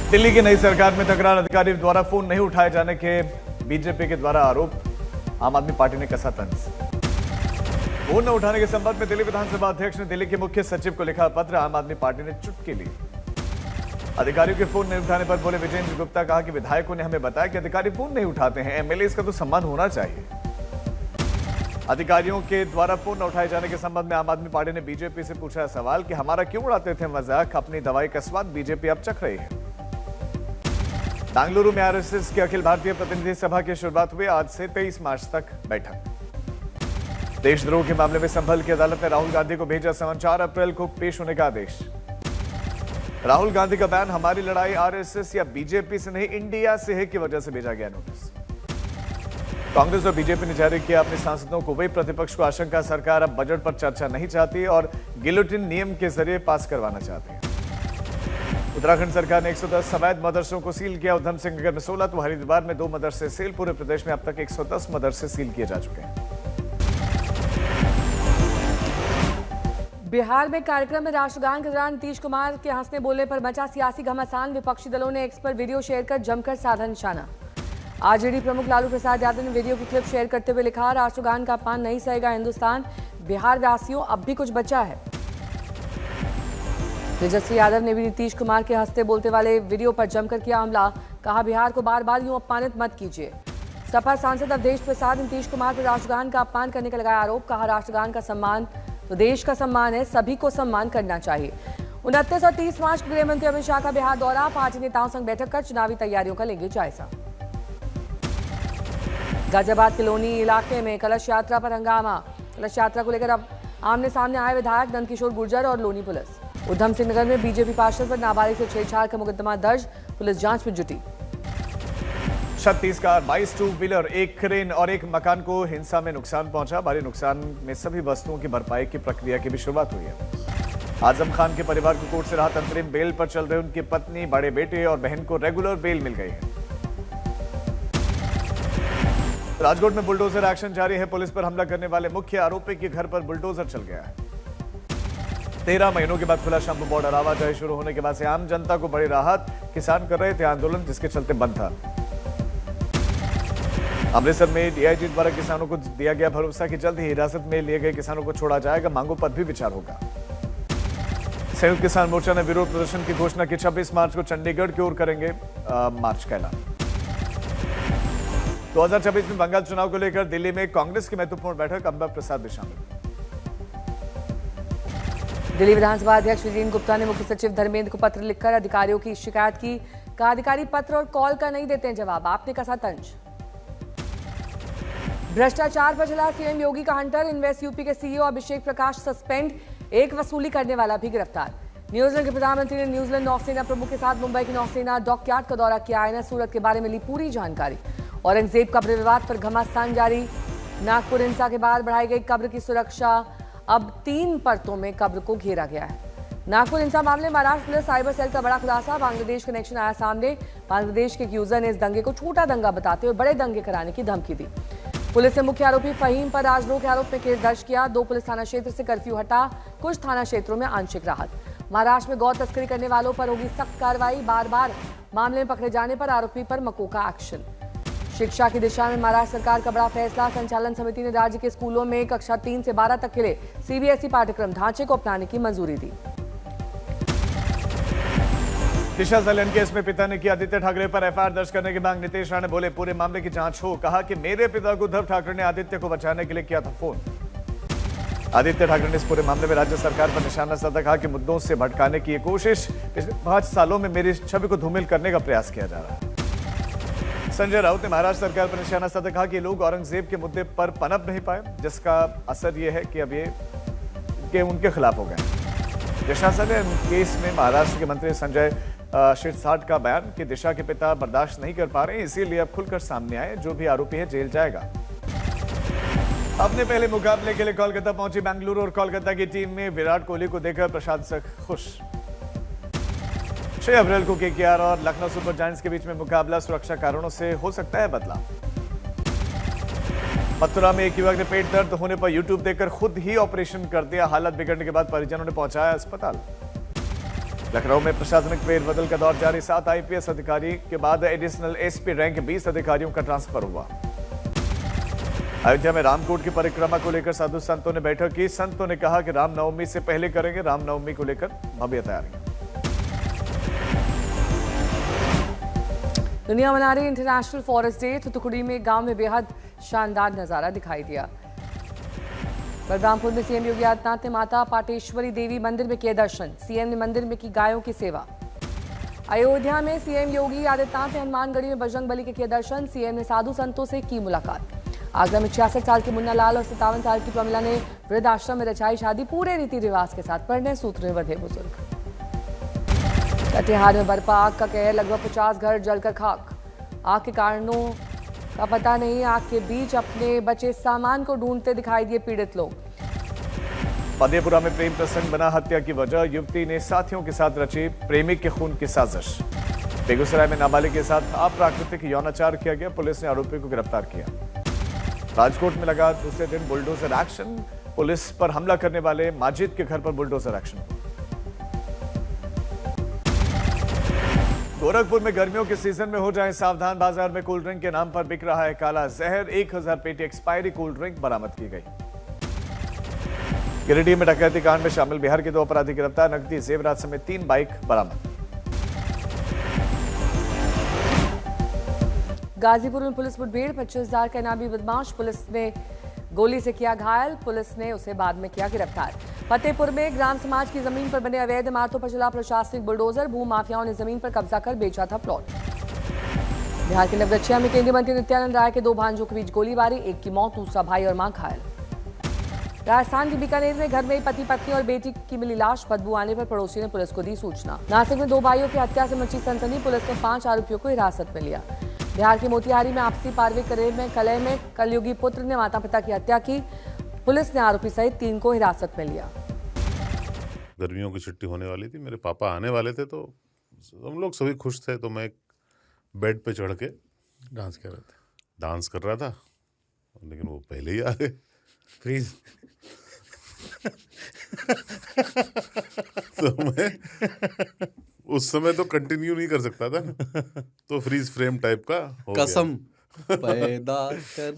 दिल्ली की नई सरकार में तकरार, अधिकारी द्वारा फोन नहीं उठाए जाने के बीजेपी के द्वारा आरोप, आम आदमी पार्टी ने कसा तंज। फोन न उठाने के संबंध में दिल्ली विधानसभा अध्यक्ष ने दिल्ली के मुख्य सचिव को लिखा पत्र, आम आदमी पार्टी ने चुटकी ली। अधिकारियों के फोन नहीं उठाने पर बोले विजेंद्र गुप्ता, कहा कि विधायकों ने हमें बताया कि अधिकारी फोन नहीं उठाते हैं, एमएलए का तो सम्मान होना चाहिए। अधिकारियों के द्वारा फोन न उठाए जाने के संबंध में आम आदमी पार्टी ने बीजेपी से पूछा सवाल कि हमारा क्यों उड़ाते थे मजाक, अपनी दवाई का स्वाद बीजेपी अब चख रही है। बेंगलुरु में आरएसएस की अखिल भारतीय प्रतिनिधि सभा की शुरुआत हुई, आज से 23 मार्च तक बैठक। देशद्रोह के मामले में संभल की अदालत ने राहुल गांधी को भेजा समन, 4 अप्रैल को पेश होने का आदेश। राहुल गांधी का बयान, हमारी लड़ाई आरएसएस या बीजेपी से नहीं इंडिया से है की वजह से भेजा गया नोटिस। कांग्रेस और बीजेपी ने जारी किया अपने सांसदों को वही प्रतिपक्ष को आशंका, सरकार अब बजट पर चर्चा नहीं चाहती और गिलोटिन नियम के जरिए पास करवाना चाहती है। उत्तराखंड सरकार ने 110 अवैध मदरसों को सील किया, उधम सिंह नगर में 16 तो हरिद्वार में 2 मदरसे सील। पूरे प्रदेश में अब तक 110 मदरसे सील किए जा चुके हैं। बिहार में कार्यक्रम में राष्ट्रगान के दौरान नीतीश कुमार के हंसने बोलने पर मचा सियासी घमासान, विपक्षी दलों ने एक्स पर वीडियो शेयर कर जमकर साधा निशाना। आरजेडी प्रमुख लालू प्रसाद यादव ने वीडियो की क्लिप शेयर करते हुए लिखा, राष्ट्रगान का अपमान नहीं सहेगा हिंदुस्तान, बिहार वासियों अब भी कुछ बचा है। तेजस्वी यादव ने भी नीतीश कुमार के हंसते बोलते वाले वीडियो पर जमकर किया हमला, कहा बिहार को बार बार यूं अपमानित मत कीजिए। सपा सांसद अवधेश प्रसाद नीतीश कुमार पर राष्ट्रगान का अपमान करने का लगाया आरोप, कहा राष्ट्रगान का सम्मान तो देश का सम्मान है, सभी को सम्मान करना चाहिए। 29 और 30 मार्च को गृह मंत्री अमित शाह का बिहार दौरा, पार्टी नेताओं संग बैठक कर चुनावी तैयारियों का लेंगे जायजा। गाजियाबाद के लोनी इलाके में कलश यात्रा पर हंगामा, कलश यात्रा को लेकर अब आमने सामने आए विधायक नंदकिशोर गुर्जर और लोनी पुलिस। उधम सिंह नगर में बीजेपी पार्षद पर नाबालिग से छेड़छाड़ का मुकदमा दर्ज, पुलिस जांच में जुटी। 36 कार, 22 टू व्हीलर, 1 क्रेन और 1 मकान को हिंसा में नुकसान पहुंचा। भारी नुकसान में सभी वस्तुओं की भरपाई की प्रक्रिया की भी शुरुआत हुई है। आजम खान के परिवार को कोर्ट से राहत, अंतरिम बेल पर चल रहे उनकी पत्नी, बड़े बेटे और बहन को रेगुलर बेल मिल गई है। राजकोट में बुलडोजर एक्शन जारी है, पुलिस पर हमला करने वाले मुख्य आरोपी के घर पर बुलडोजर चल गया है। 13 महीनों के बाद खुला शंभू बॉर्डर, आवाजाही शुरू होने के बाद से आम जनता को बड़ी राहत, किसान कर रहे थे आंदोलन जिसके चलते बंद था। अमृतसर में डीआईजी द्वारा किसानों को दिया गया भरोसा कि जल्द ही हिरासत में लिए गए किसानों को छोड़ा जाएगा, मांगों पर भी विचार होगा। संयुक्त किसान मोर्चा ने विरोध प्रदर्शन की घोषणा की, 26 मार्च को चंडीगढ़ की ओर करेंगे मार्च का ऐलान। 2024 में बंगाल चुनाव को लेकर दिल्ली में कांग्रेस की महत्वपूर्ण बैठक, अंबा प्रसाद भी शामिल। दिल्ली विधानसभा अध्यक्ष विजेंद्र गुप्ता ने मुख्य सचिव धर्मेंद्र को पत्र लिखकर अधिकारियों की शिकायत की, कहा अधिकारी पत्र और कॉल का नहीं देते हैं जवाब, आपने कसा तंज। भ्रष्टाचार पर चला सीएम योगी का हंटर, इन्वेस्ट यूपी के सीईओ अभिषेक प्रकाश सस्पेंड, एक वसूली करने वाला भी गिरफ्तार। न्यूजीलैंड के प्रधानमंत्री ने न्यूजीलैंड नौसेना प्रमुख के साथ मुंबई की नौसेना डॉकयार्ड का दौरा किया, आईएनएस सूरत के बारे में ली पूरी जानकारी। औरंगजेब कब्र विवाद पर घमासान जारी, नागपुर हिंसा के बाद बढ़ाई गई कब्र की सुरक्षा, अब 3 परतों में कब्र को घेरा गया है। नागपुर हिंसा मामले में महाराष्ट्र पुलिस साइबर सेल का बड़ा खुलासा, बांग्लादेश कनेक्शन आया सामने, बांग्लादेश के एक यूजर ने इस दंगे को छोटा दंगा बताते हुए बड़े दंगे कराने की धमकी दी। पुलिस ने मुख्य आरोपी फहीम पर राजद्रोह के आरोप में केस दर्ज किया, 2 पुलिस थाना क्षेत्र से कर्फ्यू हटा, कुछ थाना क्षेत्रों में आंशिक राहत। महाराष्ट्र में गौ तस्करी करने वालों पर होगी सख्त कार्रवाई, बार बार मामले में पकड़े जाने पर आरोपी पर मकोका एक्शन। शिक्षा की दिशा में महाराष्ट्र सरकार का बड़ा फैसला, संचालन समिति ने राज्य के स्कूलों में कक्षा 3 से 12 तक के लिए सीबीएसई पाठ्यक्रम ढांचे को अपनाने की मंजूरी दी। दिशा संलयन केस में पिता ने की आदित्य ठाकरे पर एफआईआर दर्ज करने की मांग, नीतीश राणे बोले पूरे मामले की जांच हो, कहा कि मेरे पिता को उद्धव ठाकरे ने आदित्य को बचाने के लिए किया था फोन। आदित्य ठाकरे ने इस पूरे मामले में राज्य सरकार पर निशाना साधा, कहा कि मुद्दों से भटकाने की ये कोशिश, पिछले 5 सालों में मेरी छवि को धूमिल करने का प्रयास किया जा रहा है। संजय राउत ने महाराष्ट्र सरकार पर निशाना साधा, कहा कि लोग औरंगजेब के मुद्दे पर पनप नहीं पाए, जिसका असर यह है कि अब ये उनके खिलाफ हो गए। दिशा संलयन केस में महाराष्ट्र के मंत्री संजय शिरसाट का बयान कि दिशा के पिता बर्दाश्त नहीं कर पा रहे हैं, इसीलिए अब खुलकर सामने आए, जो भी आरोपी है जेल जाएगा। अपने पहले मुकाबले के लिए कोलकाता पहुंची बेंगलुरु और कोलकाता की टीम में विराट कोहली को देखकर प्रशंसक खुश। 6 अप्रैल को केकेआर और लखनऊ सुपर जायंट्स के बीच में मुकाबला सुरक्षा कारणों से हो सकता है बदला। मथुरा में एक युवक ने पेट दर्द होने पर यूट्यूब देखकर खुद ही ऑपरेशन कर दिया, हालत बिगड़ने के बाद परिजनों ने पहुंचाया अस्पताल। लखनऊ में प्रशासनिक फेरबदल का दौर जारी, 7 आईपीएस अधिकारी के बाद एडिशनल एसपी रैंक 20 अधिकारियों का ट्रांसफर हुआ। अयोध्या में रामकोट की परिक्रमा को लेकर साधु संतों ने बैठक की। संतों ने कहा कि रामनवमी से पहले करेंगे। रामनवमी को लेकर भव्य तैयारी। दुनिया मना रही इंटरनेशनल फॉरेस्ट डे। थुथुकुड़ी में गांव में बेहद शानदार नजारा दिखाई दिया। बलरामपुर में सीएम योगी आदित्यनाथ ने माता पाटेश्वरी देवी मंदिर में किए दर्शन। सीएम ने मंदिर में की गायों की सेवा। अयोध्या में सीएम योगी आदित्यनाथ ने हनुमानगढ़ी में बजरंग बली के किए दर्शन। सीएम ने साधु संतों से की मुलाकात। आगरा में 66 साल की मुन्ना लाल और 57 साल की प्रमिला ने वृद्धाश्रम में रचाई शादी। पूरे रीति रिवाज के साथ परिणय सूत्र में बंधे बुजुर्ग। कटिहार में बरपा आग का कहर, लगभग 50 घर जलकर खाक। आग के कारणों का पता नहीं। आग के बीच अपने बचे सामान को ढूंढते दिखाई दिए पीड़ित लोग। मधेपुरा में प्रेम प्रसंग बना हत्या की वजह। युवती ने साथियों के साथ रची प्रेमिक के खून की साजिश। बेगूसराय में नाबालिग के साथ अप्राकृतिक यौनाचार किया गया। पुलिस ने आरोपी को गिरफ्तार किया। राजकोट में लगा दूसरे दिन बुलडोजर एक्शन। पुलिस पर हमला करने वाले माजिद के घर पर बुलडोजर एक्शन। गोरखपुर में गर्मियों के सीजन में हो जाएं सावधान। बाजार में कोल्ड ड्रिंक के नाम पर बिक रहा है काला जहर। 1000 पेटी एक्सपायरी कोल्ड ड्रिंक बरामद की गई। गिरिडीह में डकैती कांड में शामिल बिहार के 2 अपराधी गिरफ्तार। नकदी जेवरात समेत 3 बाइक बरामद। गाजीपुर में पुलिस मुठभेड़। 25,000 का इनामी बदमाश पुलिस ने गोली से किया घायल। पुलिस ने उसे बाद में किया गिरफ्तार। फतेहपुर में ग्राम समाज की जमीन पर बने अवैध इमारतों पर चला प्रशासनिक बुलडोजर। भू माफियाओं ने जमीन पर कब्जा कर बेचा था प्लॉट। बिहार के नवगछिया में केंद्रीय मंत्री नित्यानंद राय के 2 भांजों के बीच गोलीबारी। एक की मौत, दूसरा भाई और मां घायल। राजस्थान के बीकानेर में घर में ही पति पत्नी और बेटी की मिली लाश। बदबू आने पर पड़ोसी ने पुलिस को दी सूचना। नासिक में 2 भाइयों की हत्या से मची सनसनी। पुलिस ने 5 आरोपियों को हिरासत में लिया। बिहार के मोतिहारी में आपसी पारवे कलह में कलयुगी पुत्र ने माता पिता की हत्या की। पुलिस ने आरोपी सहित 3 को हिरासत में लिया। गर्मियों की छुट्टी होने वाली थी, मेरे पापा आने वाले थे, तो हम लोग सभी खुश थे। तो मैं एक बेड पे चढ़ के डांस कर रहा था, लेकिन वो पहले ही आ गए। फ्रीज। तो मैं उस समय तो कंटिन्यू नहीं कर सकता था, तो फ्रीज फ्रेम टाइप का हो गया। कसम पैदा कर